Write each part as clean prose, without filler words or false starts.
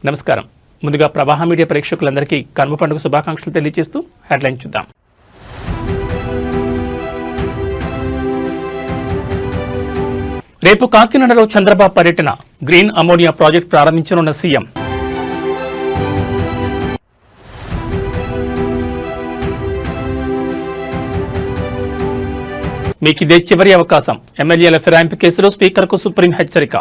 నమస్కారం. ముందుగా ప్రవాహ మీడియా ప్రేక్షకులందరికీ కనుమ పండుగ శుభాకాంక్షలు తెలియజేస్తూ హెడ్లైన్ చూద్దాం. రేపు కాకినాడలో చంద్రబాబు పర్యటన, గ్రీన్ అమోనియా ప్రాజెక్టు ప్రారంభించనున్న సీఎం. మీకిదే చివరి అవకాశం, ఎమ్మెల్యేల ఫిరాయింపు కేసులో స్పీకర్కు సుప్రీం హెచ్చరిక.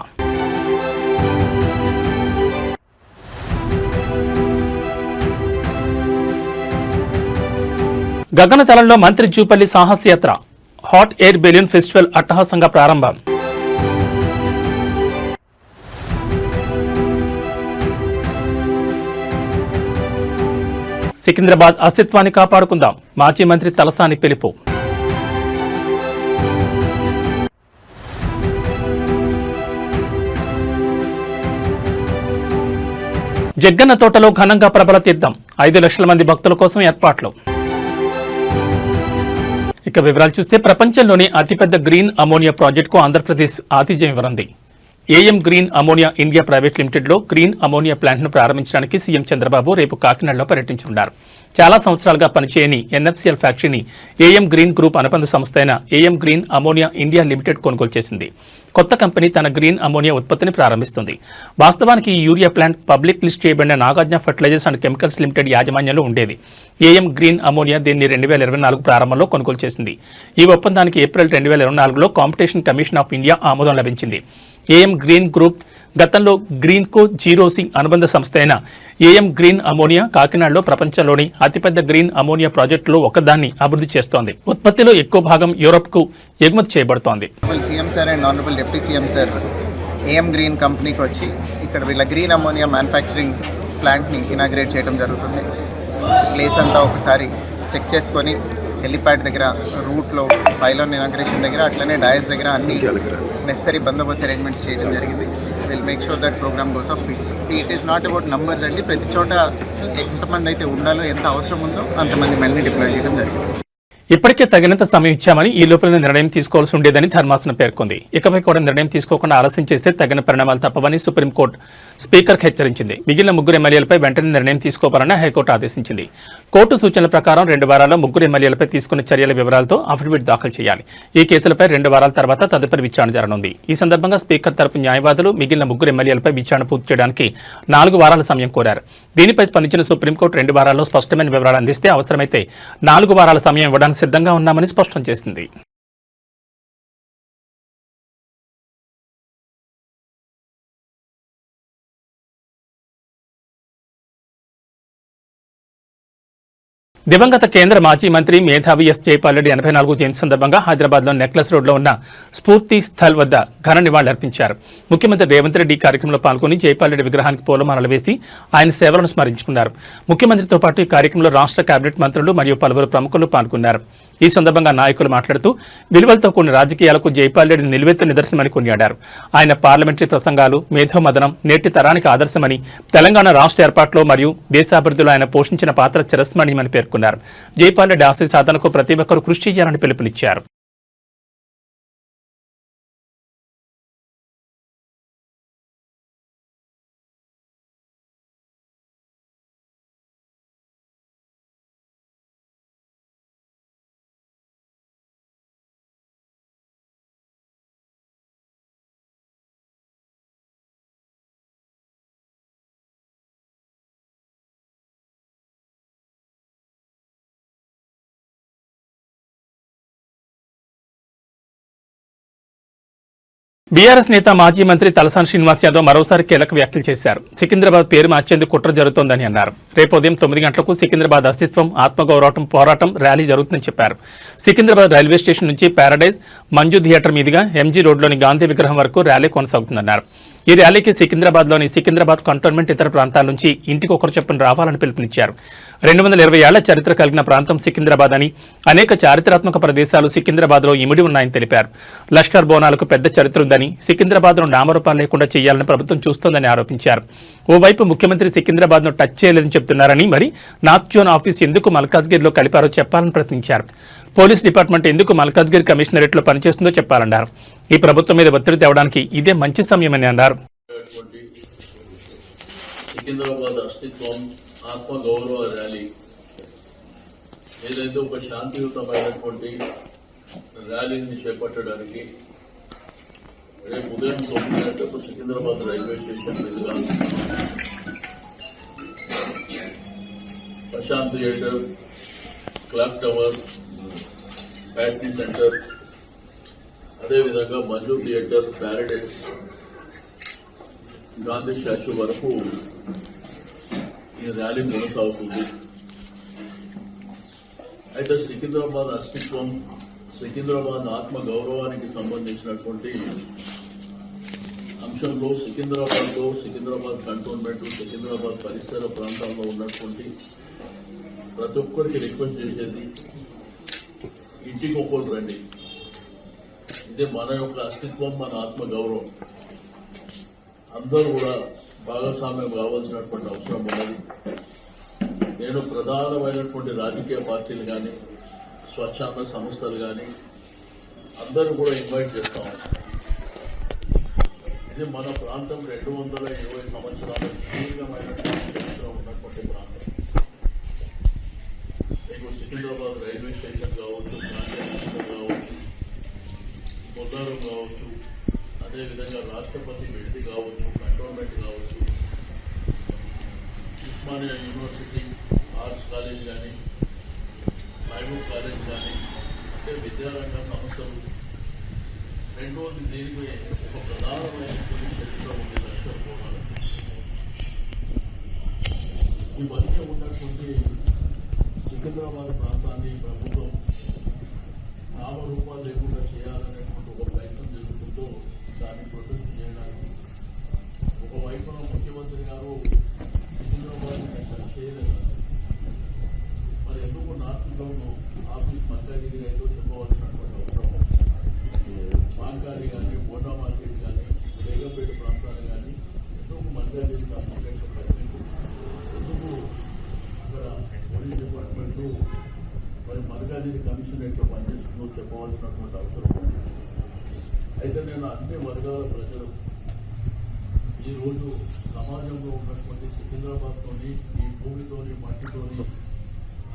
గగనతలంలో మంత్రి జూపల్లి సాహసయాత్ర, హాట్ ఎయిర్ బెలూన్ ఫెస్టివల్ అట్టహాసంగా ప్రారంభం. సికింద్రాబాద్ అస్తిత్వాన్ని కాపాడుకుందాం, మాజీ మంత్రి తలసాని పిలుపు. జగ్గన్న తోటలో ఘనంగా ప్రబల తీర్థం, 5 లక్షల మంది భక్తుల కోసం ఏర్పాట్లు. ఇక వివరాలు చూస్తే ప్రపంచంలోని అతిపెద్ద గ్రీన్ అమోనియా ప్రాజెక్టుకు ఆంధ్రప్రదేశ్ ఆతిథ్యం ఇవ్వనుంది. AM green ammonia India private లిమిటెడ్లో గ్రీన్ అమోనియా ప్లాంట్ను ప్రారంభించడానికి సీఎం చంద్రబాబు రేపు కాకినాడలో పర్యటించనున్నారు. చాలా సంవత్సరాలుగా పనిచేయని ఎన్ఎఫ్సీఎల్ ఫ్యాక్టరీని ఏఎం గ్రీన్ గ్రూప్ అనుబంధ సంస్థ అయిన AM green ammonia India limited కొనుగోలు చేసింది. కొత్త కంపెనీ తన గ్రీన్ అమోనియా ఉత్పత్తిని ప్రారంభిస్తుంది. వాస్తవానికి ఈ యూరియా ప్లాంట్ పబ్లిక్ లిస్ట్ చేయబడిన Nagarjuna fertilizers and chemicals limited యాజమాన్యంలో ఉండేది. ఏఎం గ్రీన్ అమోనియా దీన్ని 2024 ప్రారంభంలో కొనుగోలు చేసింది. ఈ ఒప్పందానికి ఏప్రిల్ 2024లో కాంపిటీషన్ కమిషన్ ఆఫ్ ఇండియా ఆమోదం లభించింది. ఏఎం గ్రీన్ గ్రూప్ గతంలో గ్రీన్కో జీరోసి అనుబంధ సంస్థ అయిన ఏఎం గ్రీన్ అమోనియా కాకినాడలో ప్రపంచంలోని అతిపెద్ద గ్రీన్ అమోనియా ప్రాజెక్టులో ఒకదాన్ని అభివృద్ధి చేస్తోంది. ఉత్పత్తిలో ఎక్కువ భాగం యూరోప్కు ఎగుమతి చేయబడుతోంది. CM sir and honourable deputy CM sir AM green కంపెనీకి వచ్చి ఇక్కడ వీళ్ళ గ్రీన్ అమోనియా మ్యానుఫ్యాక్చరింగ్ ప్లాంట్ని ఇనాగ్రేట్ చేయడం జరుగుతుంది. ప్లేస్ అంతా ఒకసారి చెక్ చేసుకొని హెలిప్యాడ్ దగ్గర, రూట్లో, పైలాన్ ఇనాగ్రేషన్ దగ్గర, అట్లనే డయాస్ దగ్గర అన్ని నెసరీ బందోబస్తు అరేంజ్మెంట్స్ చేయడం జరిగింది. Will make sure that programme goes off peaceful. It is not about numbers అండి. ప్రతి చోట ఎంతమంది అయితే ఉండాలో, ఎంత అవసరం ఉందో అంతమంది మళ్ళీ డిప్లాయ్ చేయడం జరిగింది. ఇప్పటికే తగినంత సమయం ఇచ్చామని, ఈ లోపల నిర్ణయం తీసుకోవాల్సి ఉండేదని ధర్మాసనం పేర్కొంది. ఇకపై కూడా నిర్ణయం తీసుకోకుండా ఆలస్యం చేస్తే తగిన పరిణామాలు తప్పవని సుప్రీంకోర్టు స్పీకర్కు హెచ్చరించింది. మిగిలిన 3 ఎమ్మెల్యేలపై వెంటనే నిర్ణయం తీసుకోవాలని హైకోర్టు ఆదేశించింది. కోర్టు సూచనల ప్రకారం 2 వారాల్లో 3 ఎమ్మెల్యేలపై తీసుకున్న చర్యల వివరాలతో అఫిడవిట్ దాఖలు చేయాలి. ఈ కేసులపై 2 వారాల తర్వాత తదుపరి విచారణ జరగనుంది. ఈ సందర్భంగా స్పీకర్ తరపు న్యాయవాదులు మిగిలిన 3 ఎమ్మెల్యేలపై విచారణ పూర్తి చేయడానికి 4 వారాల సమయం కోరారు. దీనిపై స్పందించిన సుప్రీంకోర్టు 2 వారాల్లో స్పష్టమైన వివరాలు అందిస్తే అవసరమైతే 4 వారాల సమయం ఇవ్వడానికి సిద్ధంగా ఉన్నామని స్పష్టం చేసింది. దివంగత కేంద్ర మాజీ మంత్రి మేధావి ఎస్ జైపాల్ రెడ్డి 84వ జయంతి సందర్భంగా హైదరాబాద్లో నెక్లెస్ రోడ్లో ఉన్న స్ఫూర్తి స్థల్ వద్ద ఘన నివాళులర్పించారు. ముఖ్యమంత్రి రేవంత్ రెడ్డి కార్యక్రమంలో పాల్గొని జైపాల్ రెడ్డి విగ్రహానికి పూలమాలలు వేసి ఆయన సేవలను స్మరించుకున్నారు. ముఖ్యమంత్రితో పాటు ఈ కార్యక్రమంలో రాష్ట్ర కేబినెట్ మంత్రులు మరియు పలువురు ప్రముఖులు పాల్గొన్నారు. ఈ సందర్భంగా నాయకులు మాట్లాడుతూ విలువలతో కూడిన రాజకీయాలకు జైపాల్ రెడ్డి నిలువెత్తు నిదర్శనమని కొనియాడారు. ఆయన పార్లమెంటరీ ప్రసంగాలు మేధోమదనం నేటి తరానికి ఆదర్శమని, తెలంగాణ రాష్ట్ర ఏర్పాటులో మరియు దేశాభివృద్ధిలో ఆయన పోషించిన పాత్ర చిరస్మరణీయమని పేర్కొన్నారు. జైపాల్ రెడ్డి ఆశయ సాధనకు ప్రతి ఒక్కరూ కృషి చేయాలని పిలుపునిచ్చారు. బీఆర్ఎస్ నేత మాజీ మంత్రి తలసాని శ్రీనివాస్ యాదవ్ మరోసారి కీలక వ్యాఖ్యలు చేశారు. సికింద్రాబాద్ పేరు మార్చేందుకు కుట్ర జరుగుతోందని అన్నారు. రేపు ఉదయం 9 గంటలకు సికింద్రాబాద్ అస్తిత్వం, ఆత్మగౌరవం పోరాటం ర్యాలీ జరుగుతుందని చెప్పారు. సికింద్రాబాద్ రైల్వే స్టేషన్ నుంచి ప్యారడైజ్, మంజు థియేటర్ మీదుగా ఎంజీ రోడ్లోని గాంధీ విగ్రహం వరకు ర్యాలీ కొనసాగుతుందన్నారు. ఈ ర్యాలీకి సికింద్రాబాద్ కంటోన్మెంట్ ఇతర ప్రాంతాల నుంచి ఇంటికి ఒకరు చొప్పున రావాలని పిలుపునిచ్చారు. 220 ఏళ్ల చరిత్ర కలిగిన ప్రాంతం సికింద్రాబాద్ అని, అనేక చారిత్రాత్మక ప్రదేశాలు సికింద్రాబాద్లో ఇమిడి ఉన్నాయని తెలిపారు. లష్కర్ బోనాలకు పెద్ద చరిత్ర ఉందని, సికింద్రాబాద్ను నామరూపాలు లేకుండా చేయాలని ప్రభుత్వం చూస్తోందని ఆరోపించారు. ఓవైపు ముఖ్యమంత్రి సికింద్రాబాద్ను టచ్ చేయలేదని చెబుతున్నారని, మరి నార్త్ జోన్ ఆఫీస్ ఎందుకు మల్కాజ్గిరిలో కలిపారో చెప్పాలని ప్రశ్నించారు. పోలీస్ డిపార్ట్మెంట్ ఎందుకు మల్కాజ్గిరి కమిషనరేట్లో పనిచేస్తుందో చెప్పాలన్నారు. ఈ ప్రభుత్వం మీద ఒత్తిడి తేవడానికి ఇదే మంచి సమయమని అన్నారు. సికింద్రాబాద్ అస్తిత్వం ఆత్మగౌరవ ర్యాలీ ఏదైతే ఒక శాంతియుతమైనటువంటి ర్యాలీని చేపట్టడానికి రేపు ఉదయం 9 గంటలకు సికింద్రాబాద్ రైల్వే స్టేషన్ మీదుగా Prashant theatre, clock tower, factory centre, అదేవిధంగా Manju theatre, paradise, Gandhi statue వరకు ఈ ర్యాలీ కొనసాగుతుంది. అయితే సికింద్రాబాద్ అస్తిత్వం, సికింద్రాబాద్ ఆత్మ గౌరవానికి సంబంధించినటువంటి అంశంలో సికింద్రాబాద్ కంటోన్మెంట్, సికింద్రాబాద్ పరిసర ప్రాంతాల్లో ఉన్నటువంటి ప్రతి ఒక్కరికి రిక్వెస్ట్ చేసేది, ఇంటికి ఒక్కరు రండి. ఇదే మన యొక్క అస్తిత్వం, మన ఆత్మ గౌరవం. అందరూ కూడా భాగస్వామ్యం కావాల్సినటువంటి అవసరం ఉన్నది. నేను ప్రధానమైనటువంటి రాజకీయ పార్టీలు కానీ, స్వచ్ఛంద సంస్థలు కానీ అందరూ కూడా ఇన్వైట్ చేస్తాం. ఇది మన ప్రాంతం 220 సంవత్సరాల సుదీర్ఘమైనటువంటి చరిత్ర ఉన్నటువంటి ప్రాంతం. మీకు సికింద్రాబాద్ రైల్వే స్టేషన్ కావచ్చు, గాంధీ హాస్పిటల్ కావచ్చు, బొల్లారం కావచ్చు, అదేవిధంగా రాష్ట్రపతి విడిది కావచ్చు, కంటోన్మెంట్ కావచ్చు, ఉస్మానియా యూనివర్సిటీ ఆర్ట్స్ కాలేజ్ కానీ, మహబూబ్ కాలేజ్ కానీ, అంటే విద్యారంగ సంస్థలు. రెండోది దీనికి ఒక ప్రధానమైనటువంటి చరిత్ర ఉంది, లష్కర్ పోరాటం. ఇవన్నీ ఉన్నటువంటి సికింద్రాబాద్ ప్రాంతాన్ని ప్రభుత్వం నామరూపాలు లేకుండా చేయాలనేటువంటి ఒక ప్రయత్నం జరుగుతుందో దాన్ని ప్రొటెస్ట్ చేయడానికి ఒకవైపున ముఖ్యమంత్రి గారు సికింద్రాబాద్ టచ్ చేయలేదు. మరి ఎందుకు నార్త్ టౌన్ ఆఫీస్ మల్కాజిగిరి అయితే చెప్పవలసినటువంటి అవసరం. మాంకాళి కానీ, బోటా మార్కెట్ కానీ, బేగంపేట ప్రాంతాలు కానీ ఎందుకు మల్కాజిగిరి కాన్సన్ట్రేషన్ పెట్టలేదు? ఎందుకు అక్కడ పోలీస్ డిపార్ట్మెంట్ మరి మల్కాజిగిరి కమిషనరేట్ లో పనిచేస్తుందో చెప్పవలసినటువంటి అవసరం ఉంది. అయితే నేను అన్ని వర్గాల ప్రజలు ఈరోజు సమాజంలో ఉన్నటువంటి సికింద్రాబాద్తోని, ఈ భూమితోని, మట్టితోని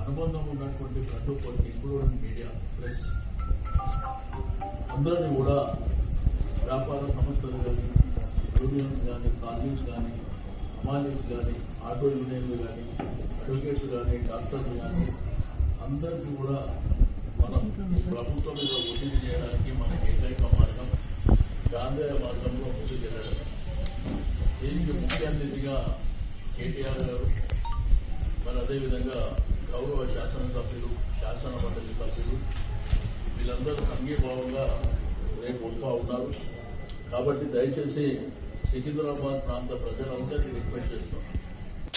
అనుబంధం ఉన్నటువంటి ప్రతి ఒక్కరికి, ఇంక్లూడింగ్ మీడియా, ప్రెస్ అందరినీ కూడా వ్యాపార సంస్థలు కానీ, యూనియన్స్ కానీ, కాలనీస్ కానీ, అమాలీస్ కానీ, ఆటో యూనియన్లు కానీ, అడ్వకేట్లు కానీ, డాక్టర్లు కానీ అందరికీ కూడా మనం ప్రభుత్వం మీద ఒత్తిడి చేయడానికి మన ఏకైక మార్గం గాంధేయ మార్గంలో ముందుకు వెళ్ళడం. దీనికి ముఖ్య అతిథిగా కేటీఆర్ గారు, మరి అదేవిధంగా గౌరవ శాసనసభ్యులు, శాసన మండలి సభ్యులు వీళ్ళందరూ సంఘీభావంగా రేపు వస్తూ ఉన్నారు. కాబట్టి దయచేసి సికింద్రాబాద్ ప్రాంత ప్రజలందరికీ రిక్వెస్ట్ చేస్తున్నాం.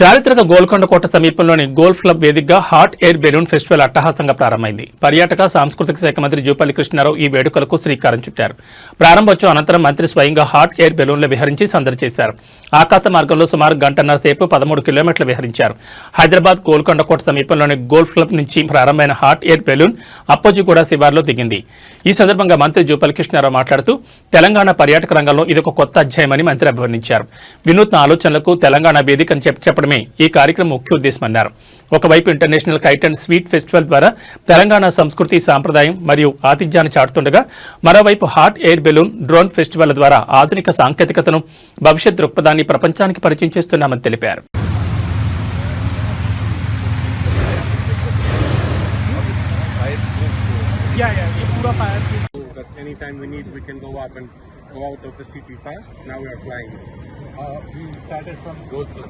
చారిత్రక గోల్కొండ కోట సమీపంలోని గోల్ఫ్ క్లబ్ వేదికగా హాట్ ఎయిర్ బెలూన్ ఫెస్టివల్ అట్టహాసంగా ప్రారంభమైంది. పర్యాటక సాంస్కృతిక శాఖ మంత్రి జూపల్లి కృష్ణారావు ఈ వేడుకలకు శ్రీకారం చుట్టారు. ప్రారంభోత్సవం అనంతరం మంత్రి స్వయంగా హాట్ ఎయిర్ బెలూన్లు విహరించి సందడి చేశారు. ఆకాశ మార్గంలో సుమారు గంటన్నర సేపు 13 కిలోమీటర్లు విహరించారు. హైదరాబాద్ గోల్కొండ కోట సమీపంలోని గోల్ఫ్ క్లబ్ నుంచి ప్రారంభమైన హాట్ ఎయిర్ బెలూన్ అప్పోజిగూడ శివార్లో దిగింది. ఈ సందర్భంగా మంత్రి జూపల్లి కృష్ణారావు మాట్లాడుతూ తెలంగాణ పర్యాటక రంగంలో ఇదొక కొత్త అధ్యాయమని మంత్రి అభివర్ణించారు. వినూత్న ఆలోచనలకు తెలంగాణ వేదికని చెప్పడమే ఈ కార్యక్రమం ముఖ్య ఉద్దేశమన్నారు. ఒకవైపు international kite and sweet festival ద్వారా తెలంగాణ సంస్కృతి, సాంప్రదాయం మరియు ఆతిథ్యాన్ని చాటుతుండగా మరోవైపు hot air balloon, drone festival ద్వారా ఆధునిక సాంకేతికతను, భవిష్యత్ దృక్పథాన్ని ప్రపంచానికి పరిచయం చేస్తున్నామని తెలిపారు. Anytime we need, we can go up and go out of the city fast. Now we are flying. We started from Golden.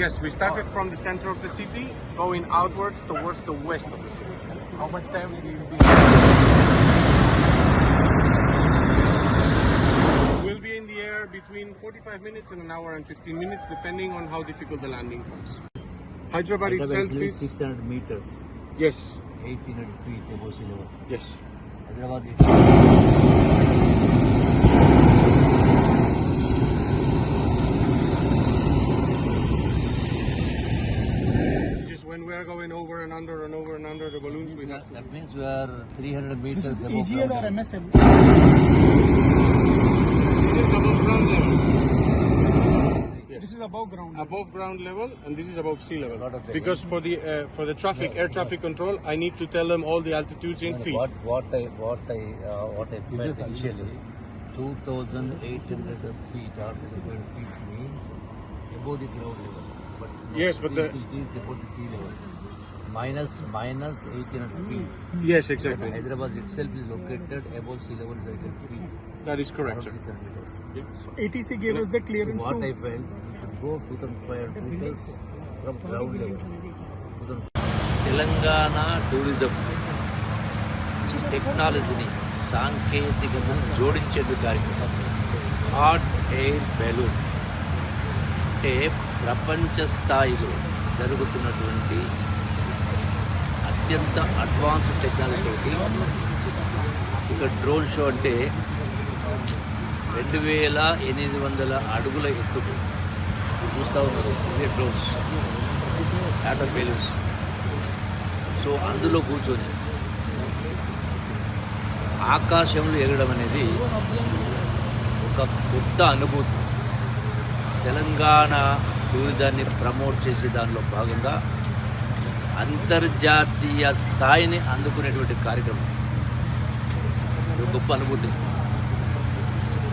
Yes, we started from the center of the city, going outwards towards the west of the city. How much time will you be? We'll be in the air between 45 minutes and an hour and 15 minutes, depending on how difficult the landing comes. Hyderabad itself is 600 meters, yes, 1800 feet above sea level. yes. Hyderabad. Just when we are going over and under and over and under the balloons, we have to. That means we are 300 meters This is above AGL ground or level. MSL? It is above ground level. Yes. This is above ground. Above ground level, and this is above sea level. Lot of them. Because for the traffic, air traffic control, I need to tell them all the altitudes in feet. What I felt initially, 2,800 feet or 2,000 feet means above the ground level. But Yes, but it is above the sea level. Minus 1,800 feet. Yes, exactly. Hyderabad itself is located above sea level 800 feet. That is correct, Around sir. 600 meters. ATC gave us the So clearance what to I felt, we should go 2,500 meters from ground level. Telangana tourism టెక్నాలజీని సాంకేతికతను జోడించేందుకు కార్యక్రమం hot air balloon అంటే ప్రపంచ స్థాయిలో జరుగుతున్నటువంటి అత్యంత advanced technology ఇక drone show అంటే 2,800 అడుగుల ఎత్తుకు చూస్తూ ఉన్నారు ఇదే డ్రోన్స్ హాట్ బెలూన్స్. సో అందులో కూర్చొని ఆకాశంలో ఎగరడం అనేది ఒక కొత్త అనుభూతి. తెలంగాణ టూరిజాన్ని ప్రమోట్ చేసే దానిలో భాగంగా అంతర్జాతీయ స్థాయిని అందుకునేటువంటి కార్యక్రమం. ఇది గొప్ప అనుభూతి.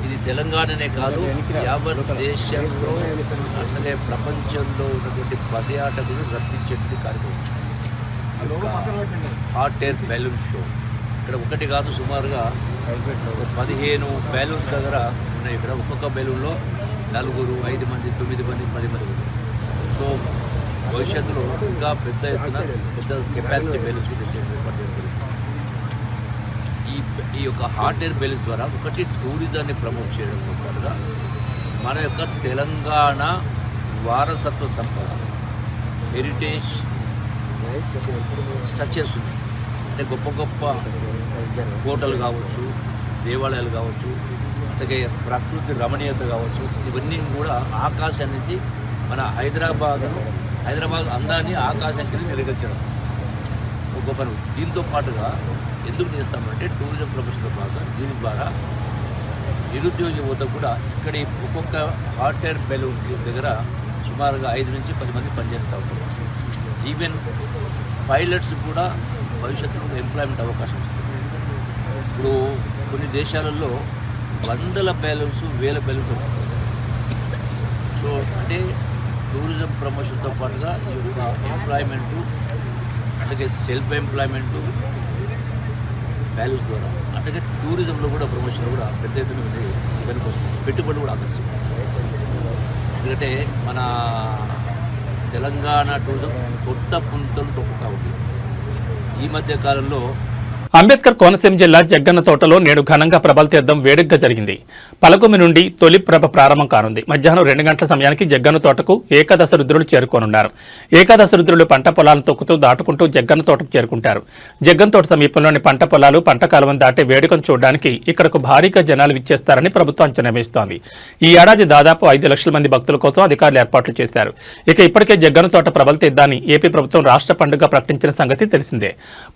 ఇది తెలంగాణనే కాదు, యావత్ దేశంలో అట్లాగే ప్రపంచంలో ఉన్నటువంటి పర్యాటకులు రప్పించేటువంటి కార్యక్రమం హాట్ ఎయిర్ బెలూన్ షో. ఇక్కడ ఒకటి కాదు, సుమారుగా 15 బెలూన్స్ దగ్గర ఉన్నాయి. ఇక్కడ ఒక్కొక్క బెలూన్లో 4, 5 మంది, 9 మంది, 10 మంది. సో భవిష్యత్తులో ఇంకా పెద్ద ఎత్తున పెద్ద కెపాసిటీ బెలూన్స్ తెచ్చేటువంటి ఈ యొక్క హాట్ ఎయిర్ బెలూన్స్ ద్వారా ఒకటి టూరిజాన్ని ప్రమోట్ చేయడంతో పాటుగా మన యొక్క తెలంగాణ వారసత్వ సంపద హెరిటేజ్ స్ట్రక్చర్స్ ఉన్నాయి. అంటే గొప్ప గొప్ప కోటలు కావచ్చు, దేవాలయాలు కావచ్చు, అలాగే ప్రకృతి రమణీయత కావచ్చు, ఇవన్నీ కూడా ఆకాశం నుంచి మన హైదరాబాద్ అందాన్ని ఆకాశం కింద నిలగచ్చడం ఒక గొప్ప. దీంతో పాటుగా ఎందుకు చేస్తామంటే టూరిజం ప్రొఫెషన్తో పాటుగా దీని ద్వారా నిరుద్యోగ యువత కూడా ఇక్కడ ఒక్కొక్క హాట్ ఎయిర్ బెలూన్ దగ్గర సుమారుగా 5 నుంచి 10 మంది పనిచేస్తూ ఉంటారు. ఈవెన్ పైలట్స్ కూడా భవిష్యత్తులో ఎంప్లాయ్మెంట్ అవకాశం ఇస్తుంది. ఇప్పుడు కొన్ని దేశాలలో 100 బెలూన్స్ 1000 బెలూన్స్ ఉంటాయి. సో అంటే టూరిజం ప్రమోషన్తో పాటుగా ఈ యొక్క ఎంప్లాయ్మెంటు, అలాగే సెల్ఫ్ ఎంప్లాయ్మెంటు బెలూన్స్ ద్వారా, అలాగే టూరిజంలో కూడా ప్రమోషన్ కూడా పెద్ద ఎత్తున వెనుక వస్తుంది. పెట్టుబడులు కూడా ఆకర్షిస్తుంది. ఎందుకంటే మన తెలంగాణ టూరిజం కొత్త పుంతలు తొక్కుతూ ఉంది. ఈ మధ్య కాలంలో అంబేద్కర్ కోనసీమ జిల్లా జగ్గన్న తోటలో నేడు ఘనంగా ప్రభల తీర్థం వేడుకగా జరిగింది. పలకుమి నుండి తొలి ప్రభ ప్రారంభం కానుంది. మధ్యాహ్నం 2 గంటల సమయానికి జగ్గన్న తోటకు ఏకాదశ రుద్రులు చేరుకోనున్నారు. ఏకాదశ రుద్రులు పంట పొలాలను తొక్కుతూ దాటుకుంటూ జగ్గన్న తోటకు చేరుకుంటారు. జగ్గన్న తోట సమీపంలోని పంట పొలాలు, పంట కాలువను దాటే వేడుకను చూడడానికి ఇక్కడకు భారీగా జనాలు విచ్చేస్తారని ప్రభుత్వం అంచనా వేస్తోంది. ఈ ఏడాది దాదాపు 5 లక్షల మంది భక్తుల కోసం అధికారులు ఏర్పాట్లు చేశారు. ఇక ఇప్పటికే జగ్గన్న తోట ప్రభల తీర్థాన్ని ఏపీ ప్రభుత్వం రాష్ట్ర పండుగ ప్రకటించిన సంగతి తెలిసిందే.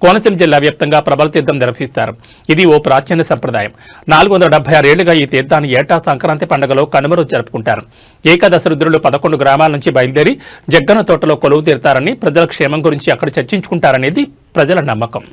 కోనసీమ జిల్లా వ్యాప్తంగా ప్రభల తీర్థం నిర్వహిస్తారు. ఇది ఓ ప్రాచీన సంప్రదాయం. 476 ఏళ్లుగా ఈ తీర్థాన్ని ఏటా సంక్రాంతి పండుగలో కనుమ రోజు జరుపుకుంటారు. ఏకాదశ రుద్రులు 11 గ్రామాల నుంచి బయలుదేరి జగ్గన్న తోటలో కొలువు తీరుతారని, ప్రజల క్షేమం గురించి అక్కడ చర్చించుకుంటారనేది ప్రజల నమ్మకం.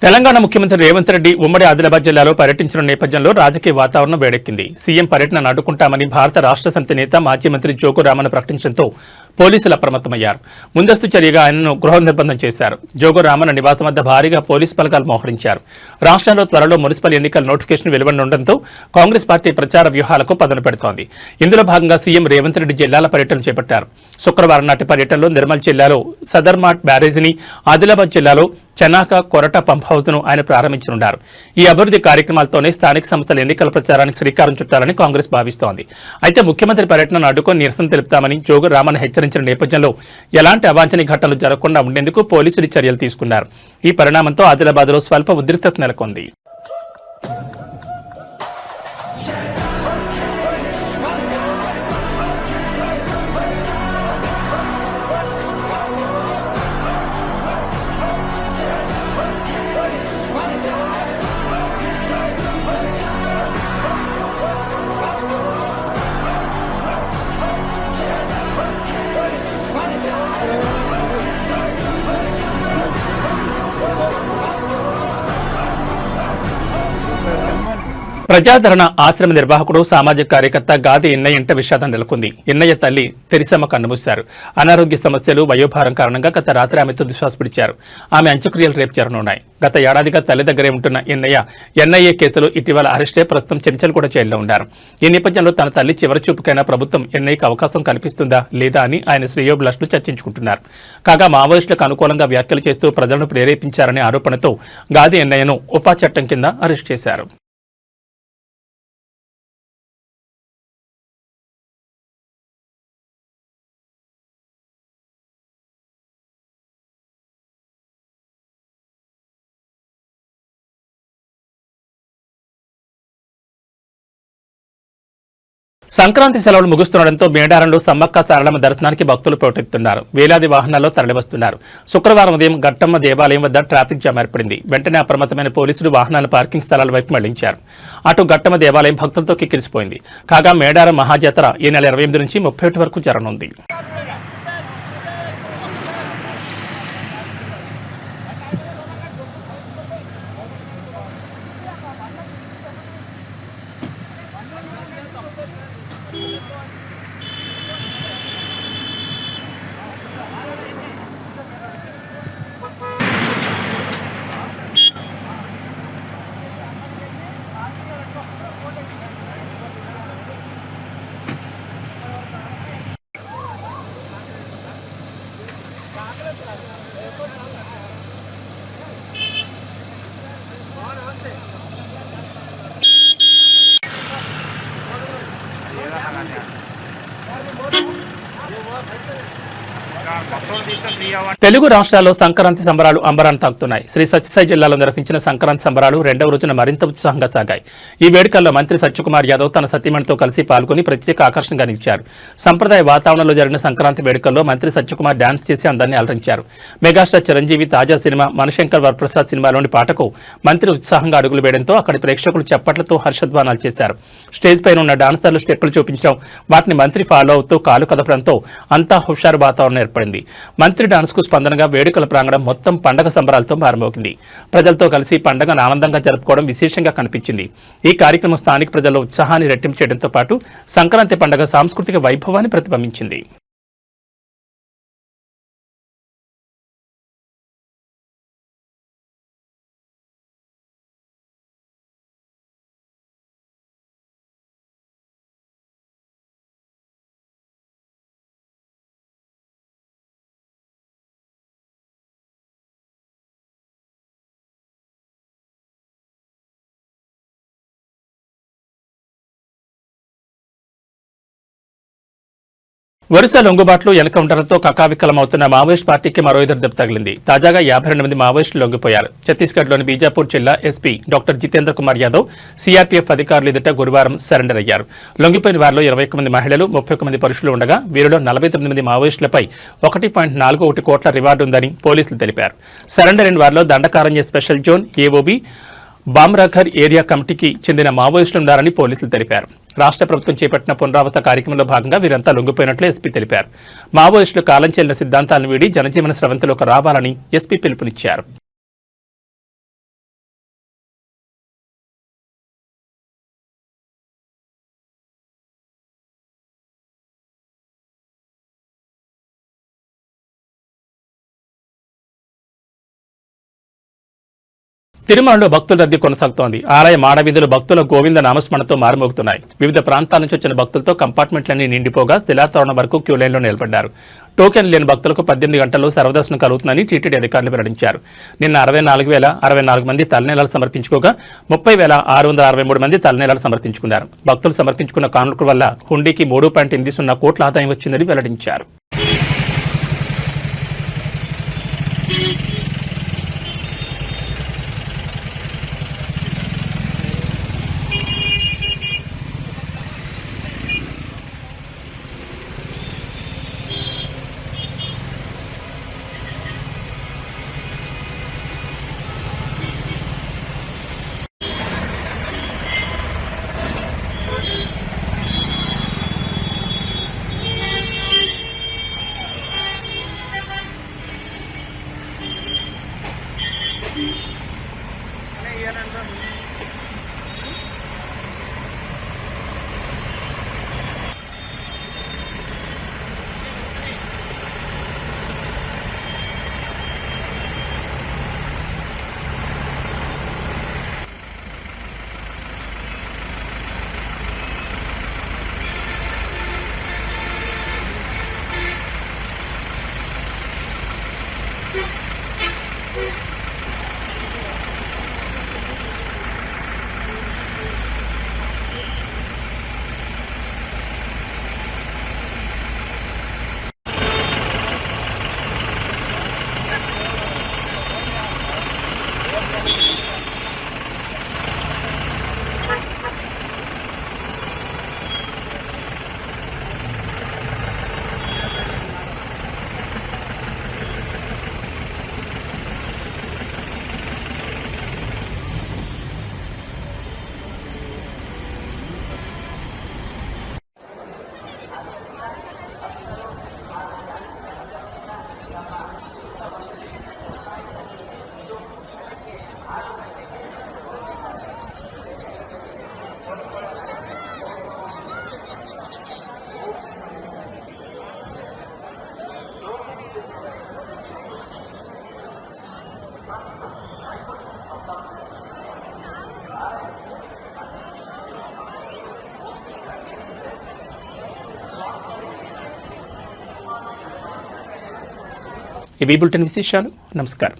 తెలంగాణ ముఖ్యమంత్రి రేవంత్ రెడ్డి ఉమ్మడి ఆదిలాబాద్ జిల్లాలో పర్యటించిన నేపథ్యంలో రాజకీయ వాతావరణం వేడెక్కింది. సీఎం పర్యటనను అడ్డుకుంటామని భారత రాష్ట్ర సమితి నేత మాజీ మంత్రి జోగు రామన్ ప్రకటించడంతో పోలీసులు అప్రమత్తమయ్యారు. ముందస్తు చర్యగా ఆయనను గృహ నిర్బంధం చేశారు. జోగు రామన్ నివాసం వద్ద భారీగా పోలీసు బలగాలు మోహరించారు. రాష్ట్రంలో త్వరలో మున్సిపల్ ఎన్నికల నోటిఫికేషన్ వెలువడనుండటంతో కాంగ్రెస్ పార్టీ ప్రచార వ్యూహాలకు పదును పెడుతోంది. ఇందులో భాగంగా సీఎం రేవంత్ రెడ్డి జిల్లాల పర్యటన చేపట్టారు. శుక్రవారం నాటి పర్యటనలో నిర్మల్ జిల్లాలో సదర్మాట్ బ్యారేజీని, ఆదిలాబాద్ జిల్లాలో చనాక కొరట పంప్ హౌస్ ను ఆయన ప్రారంభించనున్నారు. ఈ అభివృద్ధి కార్యక్రమాలతోనే స్థానిక సంస్థల ఎన్నికల ప్రచారానికి శ్రీకారం చుట్టాలని కాంగ్రెస్ భావిస్తోంది. అయితే ముఖ్యమంత్రి పర్యటనను అడ్డుకొని నిరసన తెలుపుతామని జోగు రామన్ హెచ్చరించిన నేపథ్యంలో ఎలాంటి అవాంఛనీయ ఘటనలు జరగకుండా ఉండేందుకు పోలీసులు చర్యలు తీసుకున్నారు. ఈ పరిణామంతో ఆదిలాబాద్లో స్వల్ప ఉద్రిక్తత నెలకొంది. ప్రజాదరణ ఆశ్రమ నిర్వాహకుడు, సామాజిక కార్యకర్త గాది ఎన్నయ్య ఇంట విషాదం నెలకొంది. ఎన్నయ్య తల్లి తెరిసమ్మ కన్నుమూశారు. అనారోగ్య సమస్యలు, వయోభారం కారణంగా గత రాత్రి ఆమె తుదిశ్వాస విడిచారు. ఆమె అంత్యక్రియలు రేపు జరగనున్నాయి. గత ఏడాదిగా తల్లి దగ్గరే ఉంటున్న ఎన్ఐఏ కేసులో ఇటీవల అరెస్టే ప్రస్తుతం చెంచల్గూడ జైల్లో ఉన్నారు. ఈ నేపథ్యంలో తన తల్లి చివరి చూపుకైనా ప్రభుత్వం ఎన్ఐఏకి అవకాశం కల్పిస్తుందా లేదా అని ఆయన శ్రేయోభిలాషులు చర్చించుకుంటున్నారు. కాగా మావోయిస్టులకు అనుకూలంగా వ్యాఖ్యలు చేస్తూ ప్రజలను ప్రేరేపించారనే ఆరోపణతో గాది ఎన్నయ్యను ఉపా చట్టం కింద అరెస్ట్ చేశారు. సంక్రాంతి సెలవులు ముగుస్తుండటంతో మేడారంలో సమ్మక్క సారలమ్మ దర్శనానికి భక్తులు పోటెత్తున్నారు. వేలాది వాహనాల్లో తరలివస్తున్నారు. శుక్రవారం ఉదయం గట్టమ్మ దేవాలయం వద్ద ట్రాఫిక్ జామ్ ఏర్పడింది. వెంటనే అప్రమత్తమైన పోలీసులు వాహనాల పార్కింగ్ స్థలాల వైపు మళ్లించారు. అటు గట్టమ్మ దేవాలయం భక్తులతో కిక్కిరిసిపోయింది. కాగా మేడారం మహాజాతర ఈ నెల 28 నుంచి 31 వరకు జరగనుంది. తెలుగు రాష్ట్రాల్లో సంక్రాంతి సంబరాలు అంబరాన్ని తాకుతున్నాయి. శ్రీ సత్యసాయి జిల్లాలో నిర్వహించిన సంక్రాంతి సంబరాలు 2వ రోజున మరింత ఉత్సాహంగా సాగాయి. ఈ వేడుకల్లో మంత్రి సత్యకుమార్ యాదవ్ తన సతీమణితో కలిసి పాల్గొని ప్రత్యేక ఆకర్షణగా నిలిచారు. సంప్రదాయ వాతావరణంలో జరిగిన సంక్రాంతి వేడుకల్లో మంత్రి సత్యకుమార్ డాన్స్ చేసి అందరినీ అలరించారు. మెగాస్టార్ చిరంజీవి తాజా సినిమా మనశంకర్ వరప్రసాద్ సినిమాలోని పాటకు మంత్రి ఉత్సాహంగా అడుగులు వేయడంతో అక్కడి ప్రేక్షకులు చప్పట్లతో హర్షధ్వానాలు చేశారు. స్టేజ్ పైన ఉన్న డాన్సర్లు స్టెప్పులు చూపించడం, వాటిని మంత్రి ఫాలో అవుతూ కాలు కదపడంతో అంతా హుషారు వాతావరణం ఏర్పడింది. మంత్రి డాన్స్ కు స్పందనగా వేడుకల ప్రాంగణం మొత్తం పండగ సంబరాలతో మారుమోగింది. ప్రజలతో కలిసి పండగను ఆనందంగా జరుపుకోవడం విశేషంగా కనిపించింది. ఈ కార్యక్రమం స్థానిక ప్రజల్లో ఉత్సాహాన్ని రెట్టింపు చేయడంతో పాటు సంక్రాంతి పండగ సాంస్కృతిక వైభవాన్ని ప్రతిబింబించింది. వరుస లొంగుబాట్లు, ఎన్కౌంటర్లతో కకావికలమవుతున్న మావోయిస్ట్ పార్టీకి మరో ఎదురు దెబ్బ తగిలింది. తాజాగా 52 మంది మావోయిస్టులు లొంగిపోయారు. ఛత్తీస్గఢ్లోని బీజాపూర్ జిల్లా SP doctor Jitendra Kumar Yadav CRPF అధికారులు ఎదుట గురువారం సరెండర్ అయ్యారు. లొంగిపోయిన వారిలో 21 మంది మహిళలు, 31 మంది పురుషులు ఉండగా వీరిలో 49 మంది మావోయిస్టులపై 1.41 కోట్ల రివార్డు ఉందని పోలీసులు తెలిపారు. సరెండర్ అయిన వారిలో Dandakaranya special zone AOB, Bhamragarh area కమిటీకి చెందిన మావోయిస్టులున్నారని పోలీసులు తెలిపారు. రాష్ట్ర ప్రభుత్వం చేపట్టిన పునరావృత కార్యక్రమంలో భాగంగా వీరంతా లొంగిపోయినట్లు ఎస్పీ తెలిపారు. మావోయిస్టులు కాలం చెల్లిన సిద్ధాంతాలను వీడి జనజీవన స్రవంతిలోకి రావాలని ఎస్పీ పిలుపునిచ్చారు. తిరుమలలో భక్తుల రద్దీ కొనసాగుతోంది. ఆలయ మాడవీధులు భక్తుల గోవింద నామస్మరణతో మారుమోగుతున్నాయి. వివిధ ప్రాంతాల నుంచి వచ్చిన భక్తులతో కంపార్ట్మెంట్లన్నీ నిండిపోగా శిలాతోరణం వరకు క్యూ లైన్లో నిలబడ్డారు. టోకెన్ లేని భక్తులకు 18 గంటల్లో సర్వదర్శనం కలుగుతుందని టీటీడీ అధికారులు వెల్లడించారు. నిన్న 64,064 మంది తలనీలాలు సమర్పించుకోగా 30,663 మంది తలనీలాలు సమర్పించుకున్నారు. భక్తులు సమర్పించుకున్న కానుకల వల్ల హుండీకి 3.80 కోట్ల ఆదాయం వచ్చిందని వెల్లడించారు. ఇవి బులెటిన్ విశేషాలు. నమస్కారం.